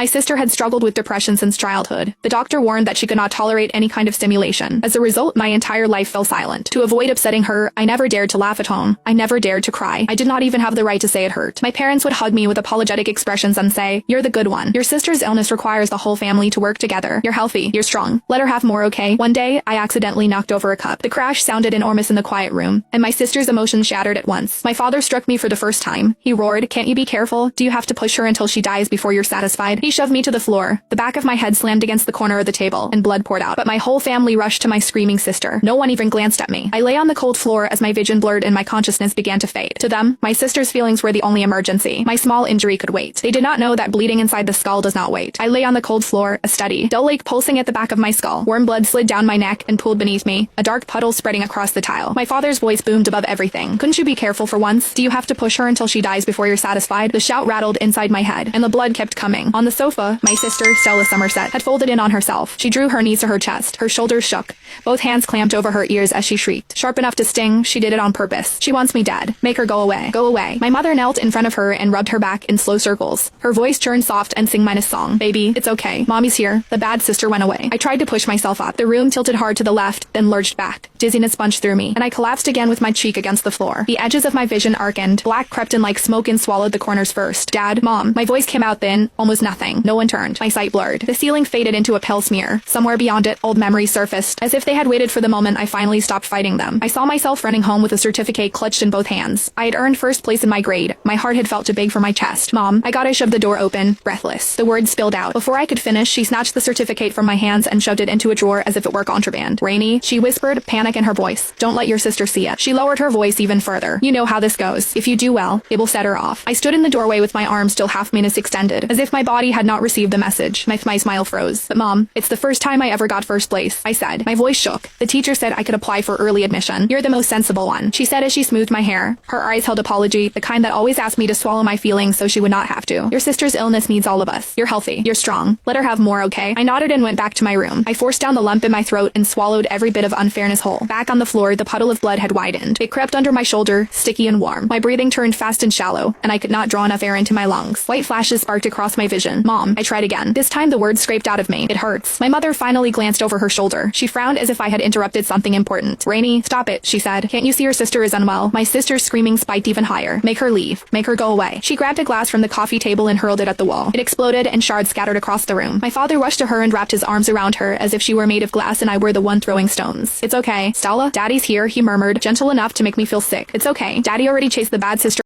My sister had struggled with depression since childhood. The doctor warned that she could not tolerate any kind of stimulation. As a result, my entire life fell silent. To avoid upsetting her, I never dared to laugh at home. I never dared to cry. I did not even have the right to say it hurt. My parents would hug me with apologetic expressions and say, "You're the good one. Your sister's illness requires the whole family to work together. You're healthy. You're strong. Let her have more, okay?" One day, I accidentally knocked over a cup. The crash sounded enormous in the quiet room, and my sister's emotions shattered at once. My father struck me for the first time. He roared, "Can't you be careful? Do you have to push her until she dies before you're satisfied?" He shoved me to the floor. The back of my head slammed against the corner of the table, and blood poured out. But my whole family rushed to my screaming sister. No one even glanced at me. I lay on the cold floor as my vision blurred and my consciousness began to fade. To them, my sister's feelings were the only emergency. My small injury could wait. They did not know that bleeding inside the skull does not wait. I lay on the cold floor, a steady, dull ache pulsing at the back of my skull. Warm blood slid down my neck and pooled beneath me, a dark puddle spreading across the tile. My father's voice boomed above everything. "Couldn't you be careful for once? Do you have to push her until she dies before you're satisfied?" The shout rattled inside my head, and the blood kept coming. On the sofa, my sister, Stella Somerset, had folded in on herself. She drew her knees to her chest. Her shoulders shook. Both hands clamped over her ears as she shrieked. Sharp enough to sting, she did it on purpose. "She wants me dead. Make her go away. Go away." My mother knelt in front of her and rubbed her back in slow circles. Her voice turned soft and sang minus song. "Baby, it's okay. Mommy's here." The bad sister went away. I tried to push myself up. The room tilted hard to the left, then lurched back. Dizziness punched through me, and I collapsed again with my cheek against the floor. The edges of my vision darkened. Black crept in like smoke and swallowed the corners first. "Dad, Mom." My voice came out thin, almost nothing. No one turned. My sight blurred. The ceiling faded into a pale smear. Somewhere beyond it, old memories surfaced, as if they had waited for the moment I finally stopped fighting them. I saw myself running home with a certificate clutched in both hands. I had earned first place in my grade. My heart had felt too big for my chest. "Mom." I shoved the door open, breathless. The words spilled out. Before I could finish, she snatched the certificate from my hands and shoved it into a drawer as if it were contraband. "Rainey," she whispered, panic in her voice. "Don't let your sister see it." She lowered her voice even further. "You know how this goes. If you do well, it will set her off." I stood in the doorway with my arms still half minutes extended, as if my body had not received the message. My smile froze. "But Mom, it's the first time I ever got first place," I said. My voice shook. "The teacher said I could apply for early admission. You're the most sensible one," she said as she smoothed my hair. Her eyes held apology, the kind that always asked me to swallow my feelings so she would not have to. "Your sister's illness needs all of us. You're healthy. You're strong. Let her have more, okay?" I nodded and went back to my room. I forced down the lump in my throat and swallowed every bit of unfairness whole. Back on the floor, the puddle of blood had widened. It crept under my shoulder, sticky and warm. My breathing turned fast and shallow, and I could not draw enough air into my lungs. White flashes sparked across my vision. "Mom." I tried again. This time the words scraped out of me. "It hurts." My mother finally glanced over her shoulder. She frowned as if I had interrupted something important. "Rainey, stop it," she said. "Can't you see your sister is unwell?" My sister's screaming spiked even higher. "Make her leave. Make her go away." She grabbed a glass from the coffee table and hurled it at the wall. It exploded and shards scattered across the room. My father rushed to her and wrapped his arms around her as if she were made of glass and I were the one throwing stones. "It's okay, Stella. Daddy's here," he murmured, gentle enough to make me feel sick. "It's okay. Daddy already chased the bad sister